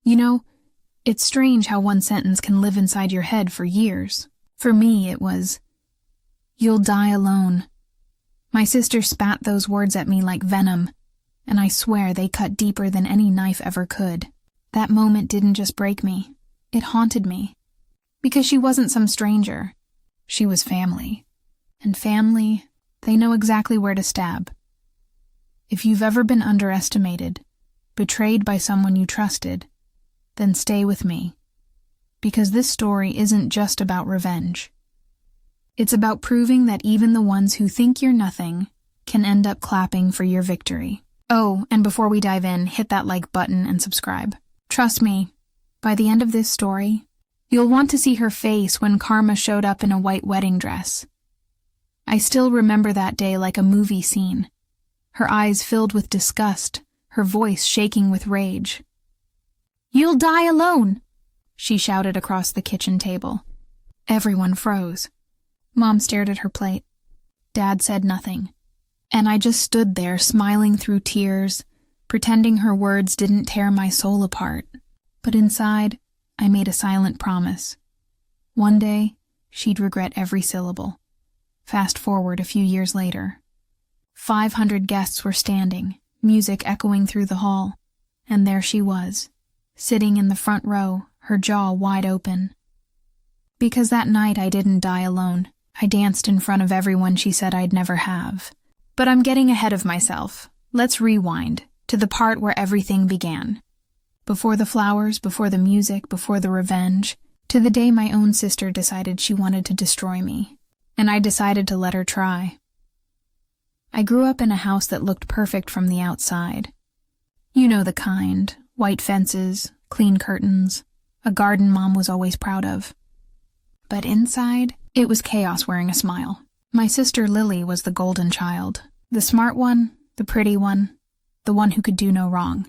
You know, it's strange how one sentence can live inside your head for years. For me, it was, "You'll die alone." My sister spat those words at me like venom, and I swear they cut deeper than any knife ever could. That moment didn't just break me, it haunted me. Because she wasn't some stranger. She was family. And family, they know exactly where to stab. If you've ever been underestimated, betrayed by someone you trusted, then stay with me. Because this story isn't just about revenge. It's about proving that even the ones who think you're nothing can end up clapping for your victory. Oh, and before we dive in, hit that like button and subscribe. Trust me, by the end of this story, you'll want to see her face when Karma showed up in a white wedding dress. I still remember that day like a movie scene. Her eyes filled with disgust, her voice shaking with rage. "You'll die alone," she shouted across the kitchen table. Everyone froze. Mom stared at her plate. Dad said nothing. And I just stood there smiling through tears, pretending her words didn't tear my soul apart. But inside, I made a silent promise. One day, she'd regret every syllable. Fast forward a few years later. 500 guests were standing, music echoing through the hall, and there she was, sitting in the front row, her jaw wide open. Because that night I didn't die alone. I danced in front of everyone she said I'd never have. But I'm getting ahead of myself. Let's rewind to the part where everything began. Before the flowers, before the music, before the revenge, to the day my own sister decided she wanted to destroy me. And I decided to let her try. I grew up in a house that looked perfect from the outside. You know the kind, white fences, clean curtains, a garden Mom was always proud of. But inside, it was chaos wearing a smile. My sister Lily was the golden child, the smart one, the pretty one, the one who could do no wrong.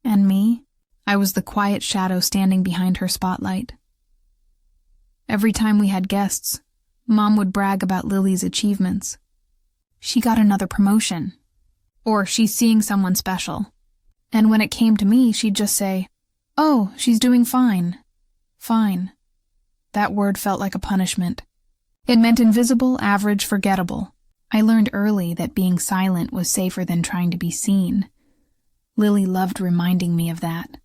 And me, I was the quiet shadow standing behind her spotlight. Every time we had guests, Mom would brag about Lily's achievements. She got another promotion, or she's seeing someone special. And when it came to me, she'd just say, "Oh, she's doing fine. Fine." That word felt like a punishment. It meant invisible, average, forgettable. I learned early that being silent was safer than trying to be seen. Lily loved reminding me of that.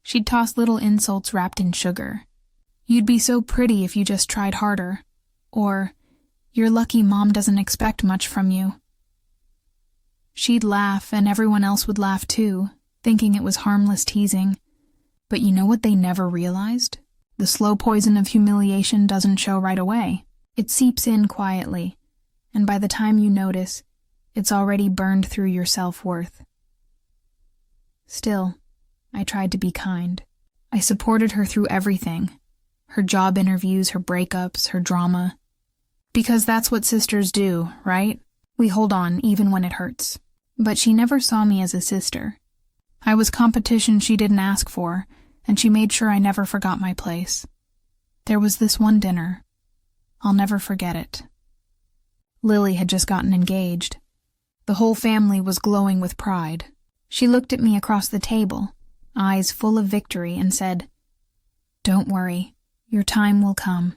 She'd toss little insults wrapped in sugar. "You'd be so pretty if you just tried harder." Or, "You're lucky Mom doesn't expect much from you." She'd laugh, and everyone else would laugh too, thinking it was harmless teasing. But you know what they never realized? The slow poison of humiliation doesn't show right away. It seeps in quietly, and by the time you notice, it's already burned through your self-worth. Still, I tried to be kind. I supported her through everything. Her job interviews, her breakups, her drama. Because that's what sisters do, right? We hold on even when it hurts. But she never saw me as a sister. I was competition she didn't ask for, and she made sure I never forgot my place. There was this one dinner. I'll never forget it. Lily had just gotten engaged. The whole family was glowing with pride. She looked at me across the table, eyes full of victory, and said, "Don't worry, your time will come."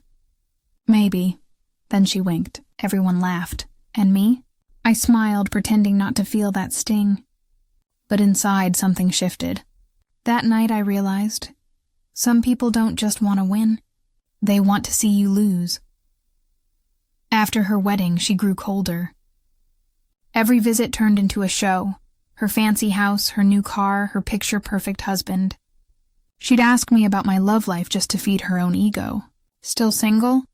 Maybe. Then she winked. Everyone laughed. And me? I smiled, pretending not to feel that sting. But inside, something shifted. That night I realized, some people don't just want to win, they want to see you lose. After her wedding, she grew colder. Every visit turned into a show. Her fancy house, her new car, her picture-perfect husband. She'd ask me about my love life just to feed her own ego. "Still single?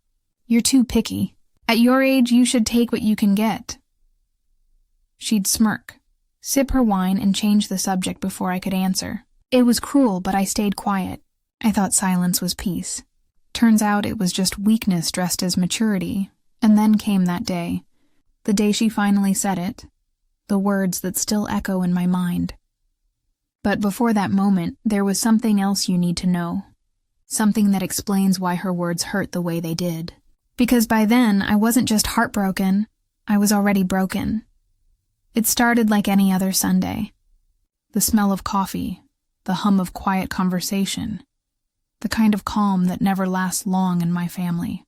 You're too picky. At your age, you should take what you can get." She'd smirk, sip her wine, and change the subject before I could answer. It was cruel, but I stayed quiet. I thought silence was peace. Turns out it was just weakness dressed as maturity. And then came that day. The day she finally said it. The words that still echo in my mind. But before that moment, there was something else you need to know. Something that explains why her words hurt the way they did. Because by then, I wasn't just heartbroken, I was already broken. It started like any other Sunday. The smell of coffee, the hum of quiet conversation, the kind of calm that never lasts long in my family.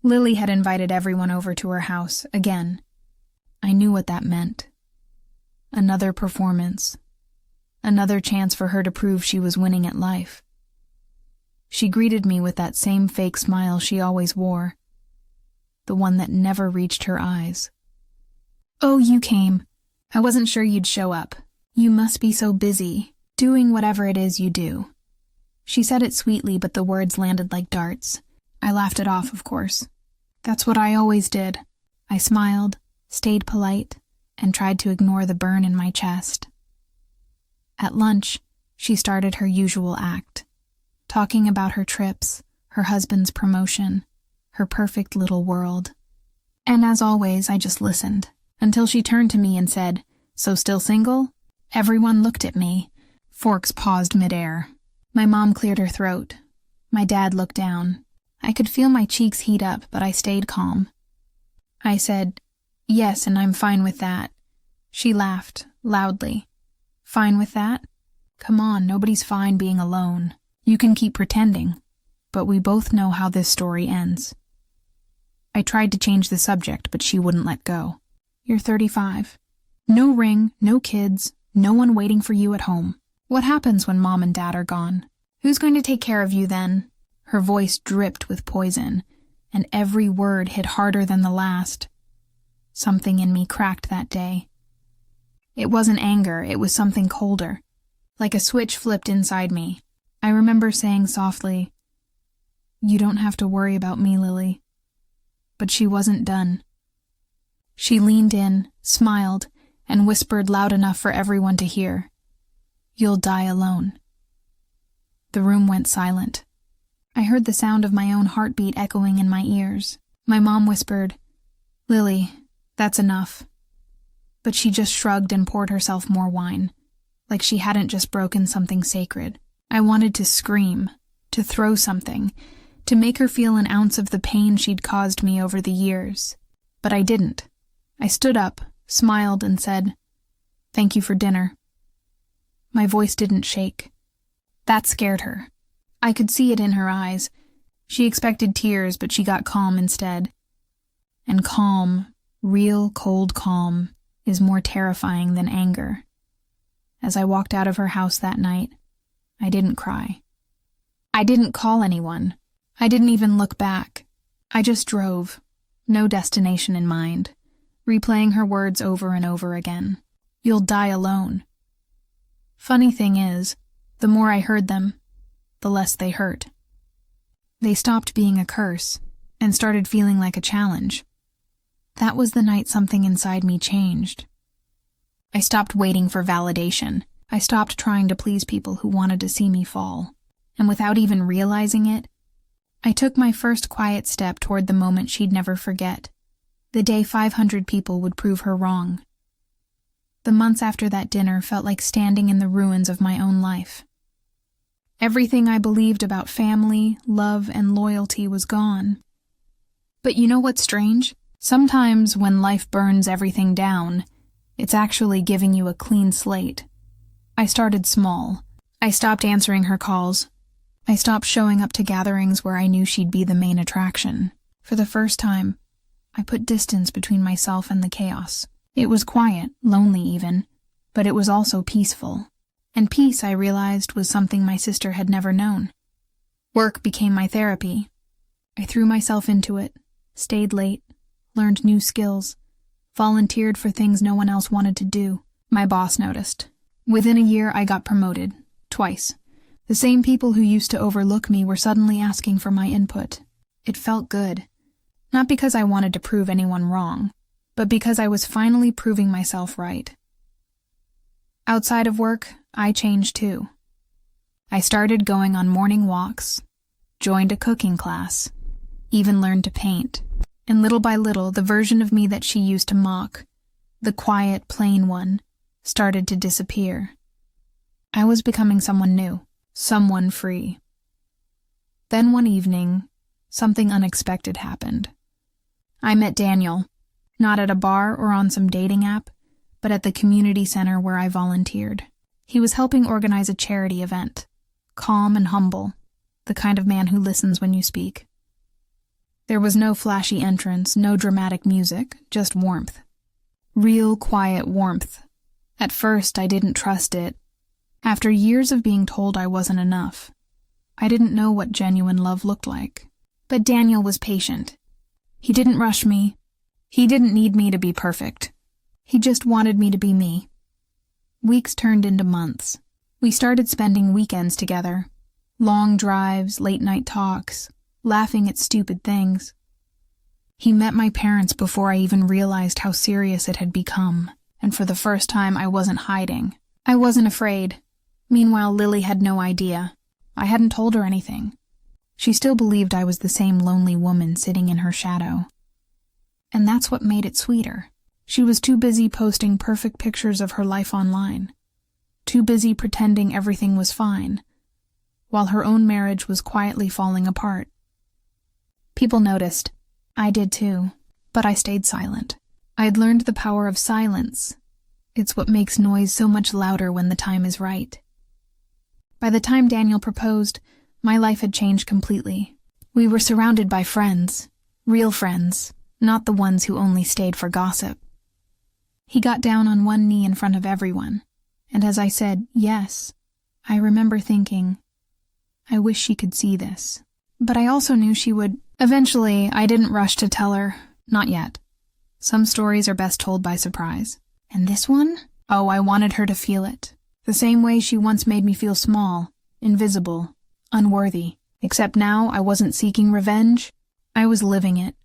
Lily had invited everyone over to her house, again. I knew what that meant. Another performance. Another chance for her to prove she was winning at life. She greeted me with that same fake smile she always wore, the one that never reached her eyes. "Oh, you came. I wasn't sure you'd show up. You must be so busy, doing whatever it is you do." She said it sweetly, but the words landed like darts. I laughed it off, of course. That's what I always did. I smiled, stayed polite, and tried to ignore the burn in my chest. At lunch, she started her usual act, talking about her trips, her husband's promotion, her perfect little world. And as always, I just listened, until she turned to me and said, "So still single?" Everyone looked at me. Forks paused midair. My mom cleared her throat. My dad looked down. I could feel my cheeks heat up, but I stayed calm. I said, "Yes, and I'm fine with that." She laughed, loudly. "Fine with that? Come on, nobody's fine being alone. You can keep pretending, but we both know how this story ends." I tried to change the subject, but she wouldn't let go. "You're 35. No ring, no kids, no one waiting for you at home. What happens when mom and dad are gone? Who's going to take care of you then?" Her voice dripped with poison, and every word hit harder than the last. Something in me cracked that day. It wasn't anger, it was something colder. Like a switch flipped inside me. I remember saying softly, "You don't have to worry about me, Lily." But she wasn't done. She leaned in, smiled, and whispered loud enough for everyone to hear, "You'll die alone." The room went silent. I heard the sound of my own heartbeat echoing in my ears. My mom whispered, "Lily, that's enough." But she just shrugged and poured herself more wine, like she hadn't just broken something sacred. I wanted to scream, to throw something, to make her feel an ounce of the pain she'd caused me over the years. But I didn't. I stood up, smiled, and said, "Thank you for dinner." My voice didn't shake. That scared her. I could see it in her eyes. She expected tears, but she got calm instead. And calm, real cold calm, is more terrifying than anger. As I walked out of her house that night, I didn't cry. I didn't call anyone. I didn't even look back. I just drove, no destination in mind, replaying her words over and over again. "You'll die alone." Funny thing is, the more I heard them, the less they hurt. They stopped being a curse and started feeling like a challenge. That was the night something inside me changed. I stopped waiting for validation. I stopped trying to please people who wanted to see me fall. And without even realizing it, I took my first quiet step toward the moment she'd never forget. The day 500 people would prove her wrong. The months after that dinner felt like standing in the ruins of my own life. Everything I believed about family, love, and loyalty was gone. But you know what's strange? Sometimes when life burns everything down, it's actually giving you a clean slate. I started small. I stopped answering her calls. I stopped showing up to gatherings where I knew she'd be the main attraction. For the first time, I put distance between myself and the chaos. It was quiet, lonely even, but it was also peaceful. And peace, I realized, was something my sister had never known. Work became my therapy. I threw myself into it, stayed late, learned new skills, volunteered for things no one else wanted to do. My boss noticed. Within a year, I got promoted. Twice. The same people who used to overlook me were suddenly asking for my input. It felt good. Not because I wanted to prove anyone wrong, but because I was finally proving myself right. Outside of work, I changed too. I started going on morning walks, joined a cooking class, even learned to paint. And little by little, the version of me that she used to mock, the quiet, plain one, started to disappear. I was becoming someone new, someone free. Then one evening, something unexpected happened. I met Daniel, not at a bar or on some dating app, but at the community center where I volunteered. He was helping organize a charity event. Calm and humble, the kind of man who listens when you speak. There was no flashy entrance, no dramatic music, just warmth. Real, quiet warmth. At first, I didn't trust it. After years of being told I wasn't enough, I didn't know what genuine love looked like. But Daniel was patient. He didn't rush me. He didn't need me to be perfect. He just wanted me to be me. Weeks turned into months. We started spending weekends together. Long drives, late-night talks, laughing at stupid things. He met my parents before I even realized how serious it had become, and for the first time I wasn't hiding. I wasn't afraid. Meanwhile, Lily had no idea. I hadn't told her anything. She still believed I was the same lonely woman sitting in her shadow. And that's what made it sweeter. She was too busy posting perfect pictures of her life online, too busy pretending everything was fine, while her own marriage was quietly falling apart. People noticed. I did too, but I stayed silent. I had learned the power of silence. It's what makes noise so much louder when the time is right. By the time Daniel proposed, my life had changed completely. We were surrounded by friends, real friends, not the ones who only stayed for gossip. He got down on one knee in front of everyone, and as I said, yes, I remember thinking, I wish she could see this. But I also knew she would. Eventually, I didn't rush to tell her, not yet. Some stories are best told by surprise. And this one? Oh, I wanted her to feel it. The same way she once made me feel small, invisible, unworthy. Except now I wasn't seeking revenge. I was living it.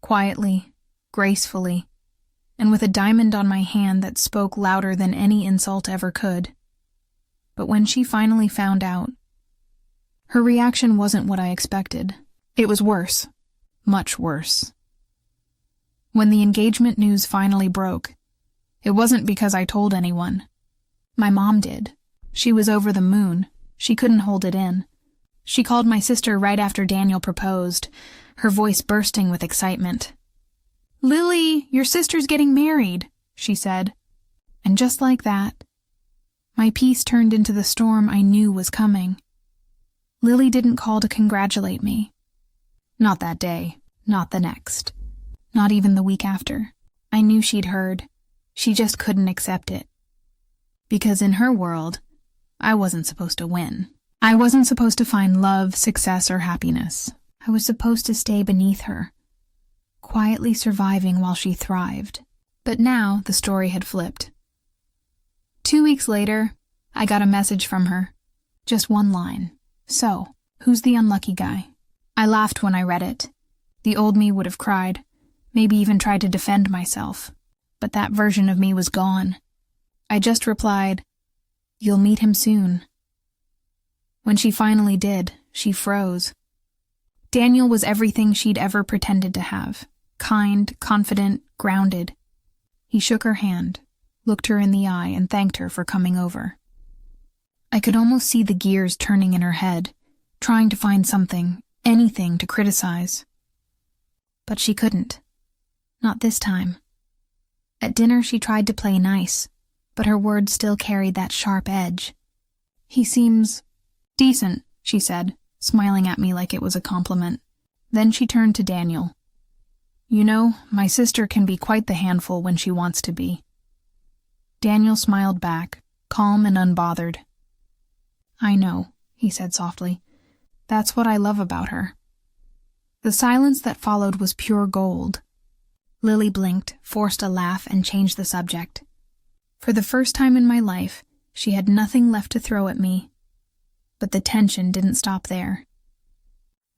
Quietly, gracefully, and with a diamond on my hand that spoke louder than any insult ever could. But when she finally found out, her reaction wasn't what I expected. It was worse. Much worse. When the engagement news finally broke, it wasn't because I told anyone. My mom did. She was over the moon. She couldn't hold it in. She called my sister right after Daniel proposed, her voice bursting with excitement. "Lily, your sister's getting married," she said. And just like that, my peace turned into the storm I knew was coming. Lily didn't call to congratulate me. Not that day, not the next, not even the week after. I knew she'd heard. She just couldn't accept it. Because in her world, I wasn't supposed to win. I wasn't supposed to find love, success, or happiness. I was supposed to stay beneath her, quietly surviving while she thrived. But now the story had flipped. 2 weeks later, I got a message from her. Just one line. "So, who's the unlucky guy?" I laughed when I read it. The old me would have cried, maybe even tried to defend myself. But that version of me was gone. I just replied, "You'll meet him soon." When she finally did, she froze. Daniel was everything she'd ever pretended to have. Kind, confident, grounded. He shook her hand, looked her in the eye, and thanked her for coming over. I could almost see the gears turning in her head, trying to find something, anything to criticize. But she couldn't. Not this time. At dinner she tried to play nice, but her words still carried that sharp edge. "He seems decent," she said, smiling at me like it was a compliment. Then she turned to Daniel. "You know, my sister can be quite the handful when she wants to be." Daniel smiled back, calm and unbothered. "I know," he said softly. "That's what I love about her." The silence that followed was pure gold. Lily blinked, forced a laugh, and changed the subject. For the first time in my life, she had nothing left to throw at me. But the tension didn't stop there.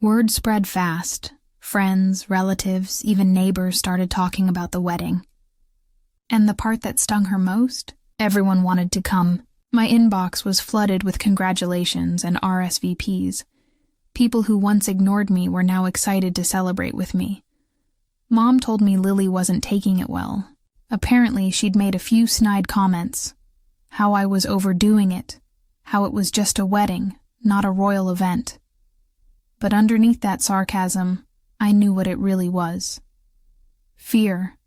Word spread fast. Friends, relatives, even neighbors started talking about the wedding. And the part that stung her most? Everyone wanted to come. My inbox was flooded with congratulations and RSVPs. People who once ignored me were now excited to celebrate with me. Mom told me Lily wasn't taking it well. Apparently, she'd made a few snide comments. How I was overdoing it. How it was just a wedding, not a royal event. But underneath that sarcasm, I knew what it really was. Fear.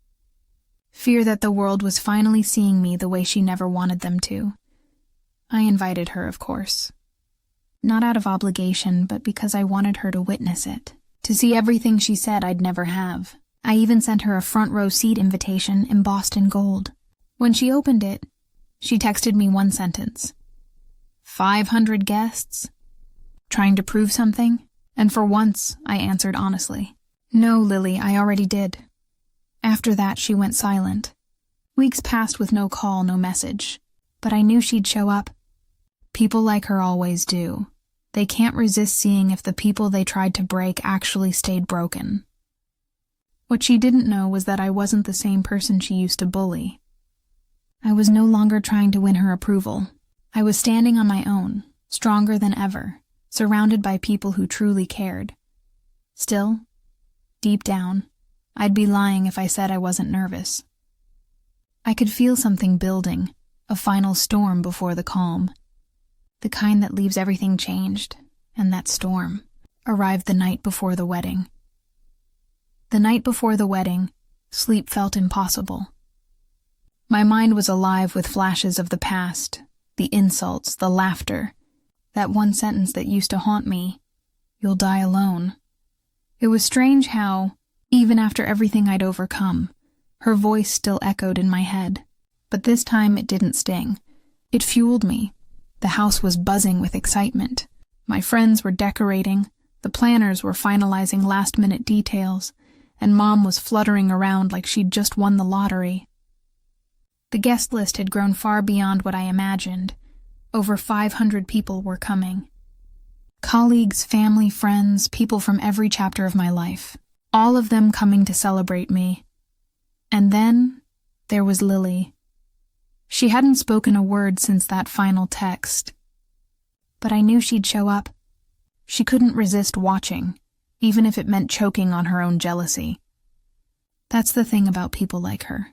Fear that the world was finally seeing me the way she never wanted them to. I invited her, of course. Not out of obligation, but because I wanted her to witness it, to see everything she said I'd never have. I even sent her a front-row seat invitation embossed in gold. When she opened it, she texted me one sentence. 500 guests? Trying to prove something? And for once, I answered honestly. No, Lily, I already did. After that, she went silent. Weeks passed with no call, no message. But I knew she'd show up. People like her always do. They can't resist seeing if the people they tried to break actually stayed broken. What she didn't know was that I wasn't the same person she used to bully. I was no longer trying to win her approval. I was standing on my own, stronger than ever, surrounded by people who truly cared. Still, deep down, I'd be lying if I said I wasn't nervous. I could feel something building, a final storm before the calm. The kind that leaves everything changed, and that storm arrived the night before the wedding. The night before the wedding, sleep felt impossible. My mind was alive with flashes of the past, the insults, the laughter, that one sentence that used to haunt me, "You'll die alone." It was strange how, even after everything I'd overcome, her voice still echoed in my head. But this time it didn't sting. It fueled me. The house was buzzing with excitement. My friends were decorating, the planners were finalizing last-minute details, and Mom was fluttering around like she'd just won the lottery. The guest list had grown far beyond what I imagined. Over 500 people were coming. Colleagues, family, friends, people from every chapter of my life. All of them coming to celebrate me. And then there was Lily. She hadn't spoken a word since that final text. But I knew she'd show up. She couldn't resist watching, even if it meant choking on her own jealousy. That's the thing about people like her.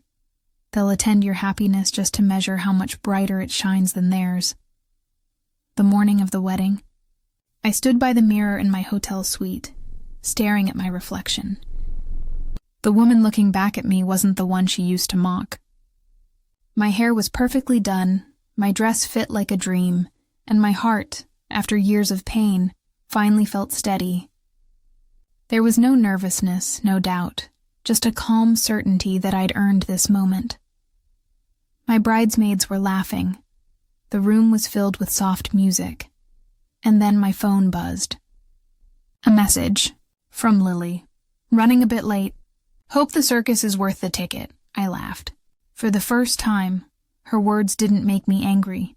They'll attend your happiness just to measure how much brighter it shines than theirs. The morning of the wedding, I stood by the mirror in my hotel suite, staring at my reflection. The woman looking back at me wasn't the one she used to mock. My hair was perfectly done, my dress fit like a dream, and my heart, after years of pain, finally felt steady. There was no nervousness, no doubt, just a calm certainty that I'd earned this moment. My bridesmaids were laughing. The room was filled with soft music. And then my phone buzzed. A message from Lily. "Running a bit late. Hope the circus is worth the ticket," I laughed. For the first time, her words didn't make me angry.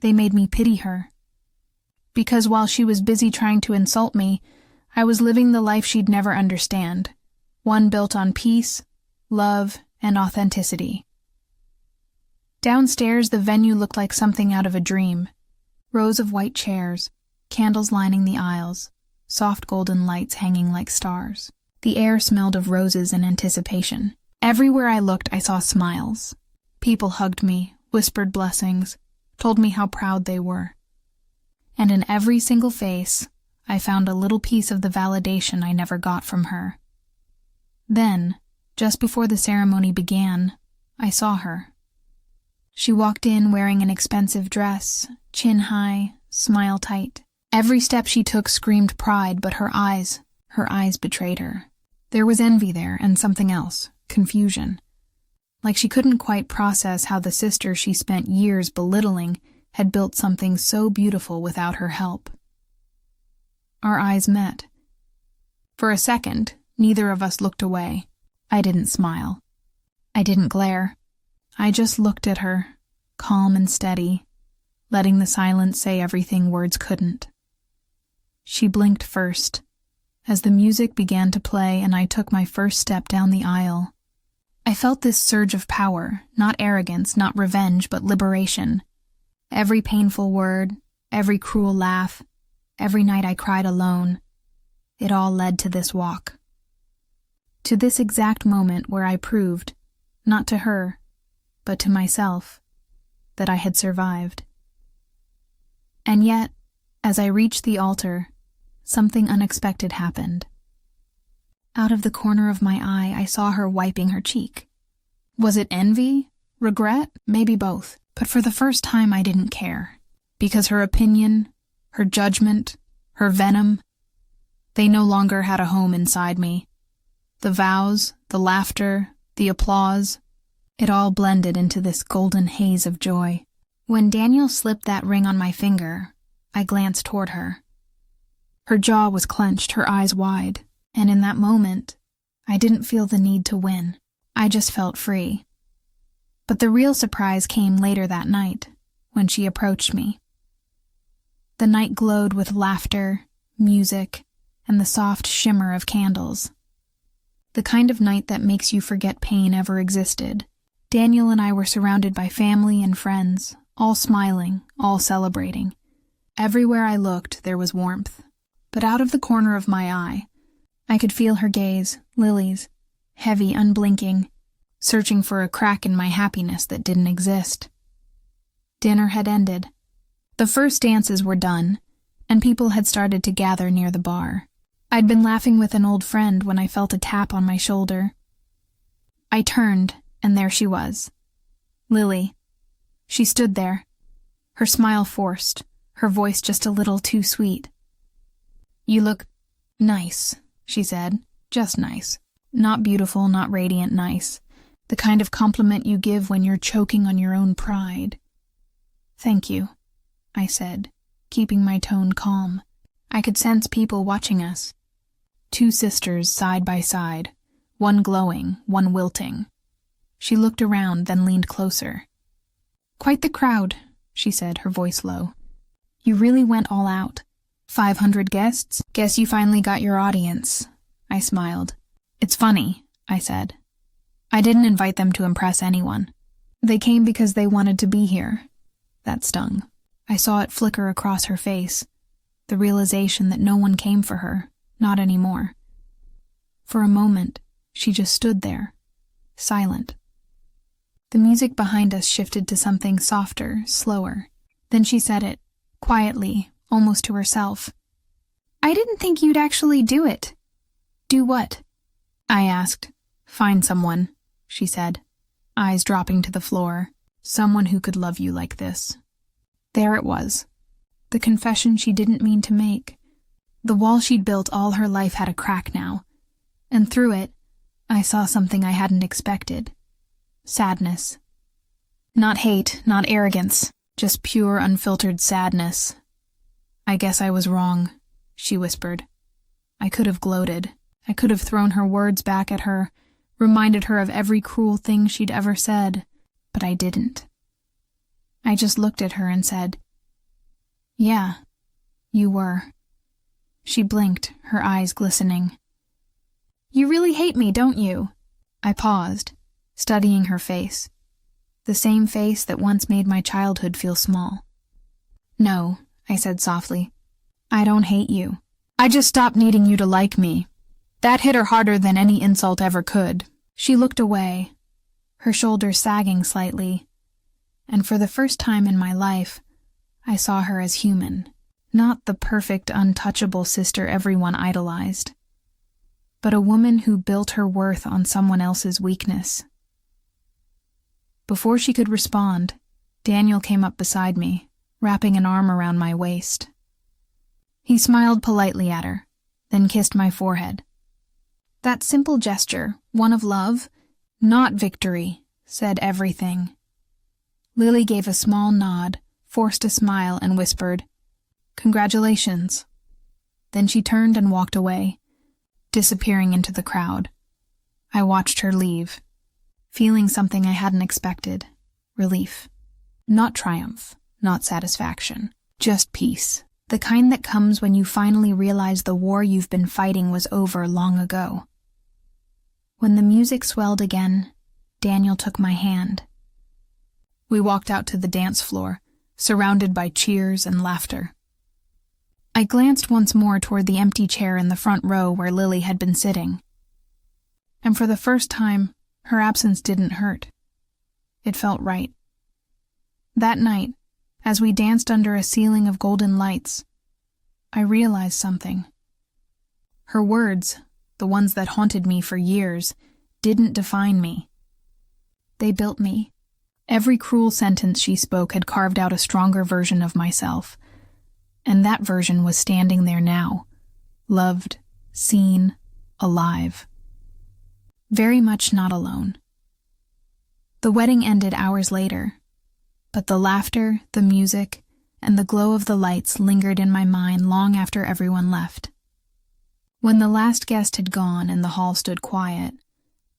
They made me pity her. Because while she was busy trying to insult me, I was living the life she'd never understand. One built on peace, love, and authenticity. Downstairs, the venue looked like something out of a dream. Rows of white chairs, candles lining the aisles, soft golden lights hanging like stars. The air smelled of roses and anticipation. Everywhere I looked, I saw smiles. People hugged me, whispered blessings, told me how proud they were. And in every single face, I found a little piece of the validation I never got from her. Then, just before the ceremony began, I saw her. She walked in wearing an expensive dress, chin high, smile tight. Every step she took screamed pride, but her eyes betrayed her. There was envy there and something else. Confusion. Like she couldn't quite process how the sister she spent years belittling had built something so beautiful without her help. Our eyes met. For a second, neither of us looked away. I didn't smile. I didn't glare. I just looked at her, calm and steady, letting the silence say everything words couldn't. She blinked first, as the music began to play and I took my first step down the aisle. I felt this surge of power, not arrogance, not revenge, but liberation. Every painful word, every cruel laugh, every night I cried alone, it all led to this walk. To this exact moment where I proved, not to her, but to myself, that I had survived. And yet, as I reached the altar, something unexpected happened. Out of the corner of my eye, I saw her wiping her cheek. Was it envy? Regret? Maybe both. But for the first time, I didn't care. because her opinion, her judgment, her venom, they no longer had a home inside me. The vows, the laughter, the applause, it all blended into this golden haze of joy. When Daniel slipped that ring on my finger, I glanced toward her. Her jaw was clenched, her eyes wide, and in that moment, I didn't feel the need to win. I just felt free. But the real surprise came later that night, when she approached me. The night glowed with laughter, music, and the soft shimmer of candles. The kind of night that makes you forget pain ever existed. Daniel and I were surrounded by family and friends, all smiling, all celebrating. Everywhere I looked, there was warmth. But out of the corner of my eye, I could feel her gaze, Lily's, heavy, unblinking, searching for a crack in my happiness that didn't exist. Dinner had ended. The first dances were done, and people had started to gather near the bar. I'd been laughing with an old friend when I felt a tap on my shoulder. I turned, and there she was. Lily. She stood there, her smile forced, her voice just a little too sweet. "You look nice," she said. "Just nice. Not beautiful, not radiant nice. The kind of compliment you give when you're choking on your own pride." "Thank you," I said, keeping my tone calm. I could sense people watching us. Two sisters side by side, one glowing, one wilting. She looked around, then leaned closer. "Quite the crowd," she said, her voice low. "You really went all out. 500 guests? Guess you finally got your audience." I smiled. "It's funny," I said. "I didn't invite them to impress anyone. They came because they wanted to be here." That stung. I saw it flicker across her face, the realization that no one came for her, not anymore. For a moment, she just stood there, silent. The music behind us shifted to something softer, slower. Then she said it, quietly, almost to herself. "I didn't think you'd actually do it." "Do what?" I asked. "Find someone," she said, eyes dropping to the floor. "Someone who could love you like this." There it was. The confession she didn't mean to make. The wall she'd built all her life had a crack now, and through it, I saw something I hadn't expected. Sadness. Not hate, not arrogance, just pure, unfiltered sadness. "I guess I was wrong," she whispered. I could have gloated. I could have thrown her words back at her, reminded her of every cruel thing she'd ever said, but I didn't. I just looked at her and said, "Yeah, you were." She blinked, her eyes glistening. "You really hate me, don't you?" I paused, studying her face, the same face that once made my childhood feel small. "No," I said softly. "I don't hate you. I just stopped needing you to like me." That hit her harder than any insult ever could. She looked away, her shoulders sagging slightly, and for the first time in my life, I saw her as human, not the perfect, untouchable sister everyone idolized, but a woman who built her worth on someone else's weakness. Before she could respond, Daniel came up beside me, wrapping an arm around my waist. He smiled politely at her, then kissed my forehead. That simple gesture, one of love, not victory, said everything. Lily gave a small nod, forced a smile, and whispered, "Congratulations." Then she turned and walked away, disappearing into the crowd. I watched her leave, feeling something I hadn't expected, relief. Not triumph, not satisfaction, just peace. The kind that comes when you finally realize the war you've been fighting was over long ago. When the music swelled again, Daniel took my hand. We walked out to the dance floor, surrounded by cheers and laughter. I glanced once more toward the empty chair in the front row where Lily had been sitting. And for the first time, her absence didn't hurt. It felt right. That night, as we danced under a ceiling of golden lights, I realized something. Her words, the ones that haunted me for years, didn't define me. They built me, Every cruel sentence she spoke had carved out a stronger version of myself, and that version was standing there now, loved, seen, alive. Very much not alone. The wedding ended hours later, but the laughter, the music, and the glow of the lights lingered in my mind long after everyone left. When the last guest had gone and the hall stood quiet,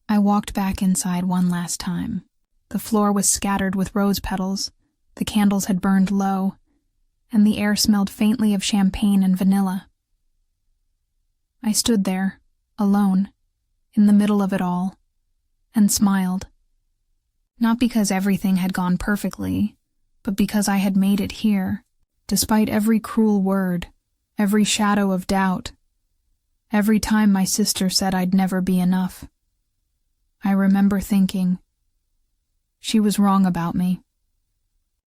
I walked back inside one last time. The floor was scattered with rose petals, the candles had burned low, and the air smelled faintly of champagne and vanilla. I stood there, alone, in the middle of it all, and smiled. Not because everything had gone perfectly, but because I had made it here, despite every cruel word, every shadow of doubt, every time my sister said I'd never be enough. I remember thinking, she was wrong about me.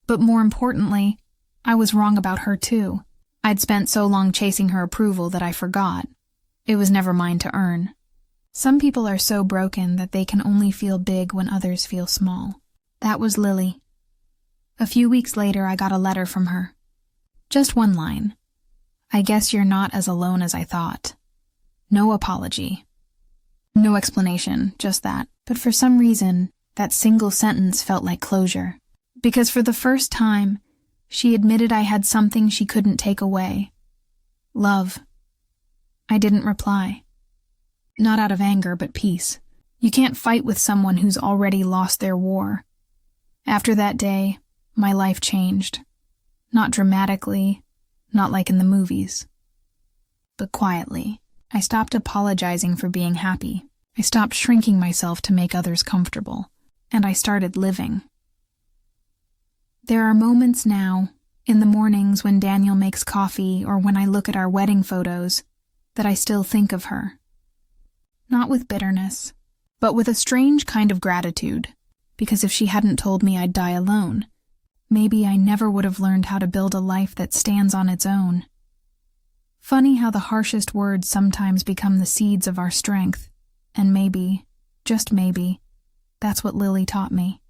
But more importantly, I was wrong about her too. I'd spent so long chasing her approval that I forgot. It was never mine to earn. Some people are so broken that they can only feel big when others feel small. That was Lily. A few weeks later, I got a letter from her. Just one line. I guess you're not as alone as I thought. No apology. No explanation, just that. But for some reason, that single sentence felt like closure. Because for the first time, she admitted I had something she couldn't take away. Love. I didn't reply. Not out of anger, but peace. You can't fight with someone who's already lost their war. After that day, my life changed. Not dramatically, not like in the movies. But quietly. I stopped apologizing for being happy. I stopped shrinking myself to make others comfortable. And I started living. There are moments now, in the mornings when Daniel makes coffee or when I look at our wedding photos, that I still think of her. Not with bitterness, but with a strange kind of gratitude, because if she hadn't told me I'd die alone, maybe I never would have learned how to build a life that stands on its own. Funny how the harshest words sometimes become the seeds of our strength, and maybe, just maybe, that's what Lily taught me.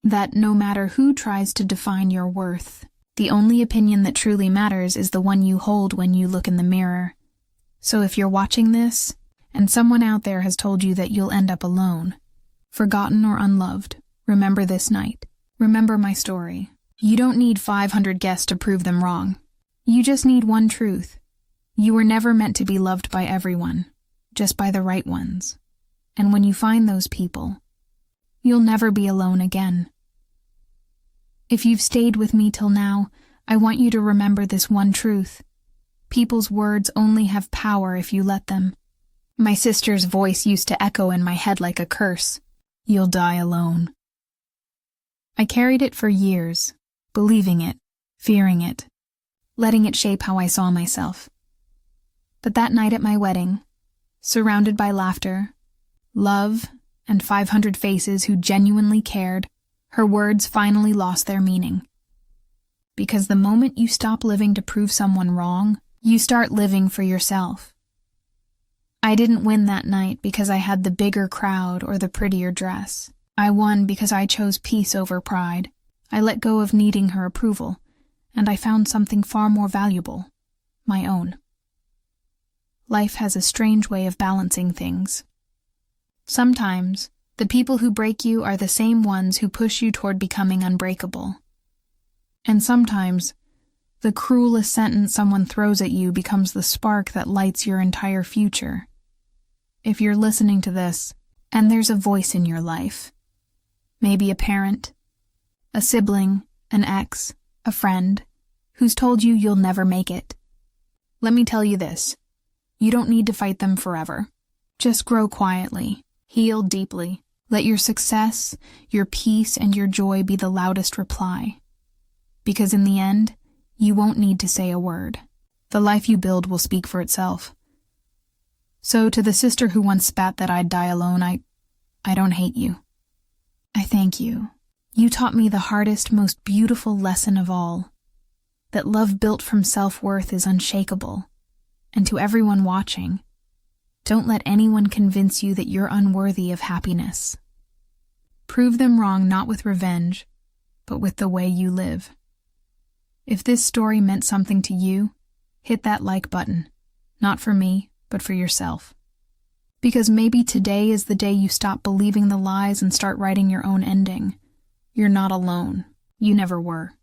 That no matter who tries to define your worth, the only opinion that truly matters is the one you hold when you look in the mirror. So if you're watching this, and someone out there has told you that you'll end up alone, forgotten or unloved, remember this night. Remember my story. You don't need 500 guests to prove them wrong. You just need one truth. You were never meant to be loved by everyone, just by the right ones. And when you find those people, you'll never be alone again. If you've stayed with me till now, I want you to remember this one truth. People's words only have power if you let them. My sister's voice used to echo in my head like a curse. You'll die alone. I carried it for years, believing it, fearing it, letting it shape how I saw myself. But that night at my wedding, surrounded by laughter, love, and 500 faces who genuinely cared, her words finally lost their meaning. Because the moment you stop living to prove someone wrong, you start living for yourself. I didn't win that night because I had the bigger crowd or the prettier dress. I won because I chose peace over pride. I let go of needing her approval, and I found something far more valuable, my own. Life has a strange way of balancing things. Sometimes, the people who break you are the same ones who push you toward becoming unbreakable. And sometimes, the cruelest sentence someone throws at you becomes the spark that lights your entire future. If you're listening to this, and there's a voice in your life, maybe a parent, a sibling, an ex, a friend, who's told you you'll never make it, let me tell you this. You don't need to fight them forever. Just grow quietly, heal deeply. Let your success, your peace, and your joy be the loudest reply. Because in the end, you won't need to say a word. The life you build will speak for itself. So to the sister who once spat that I'd die alone, I don't hate you. I thank you. You taught me the hardest, most beautiful lesson of all. That love built from self-worth is unshakable. And to everyone watching, don't let anyone convince you that you're unworthy of happiness. Prove them wrong not with revenge, but with the way you live. If this story meant something to you, hit that like button. Not for me, but for yourself. Because maybe today is the day you stop believing the lies and start writing your own ending. You're not alone. You never were.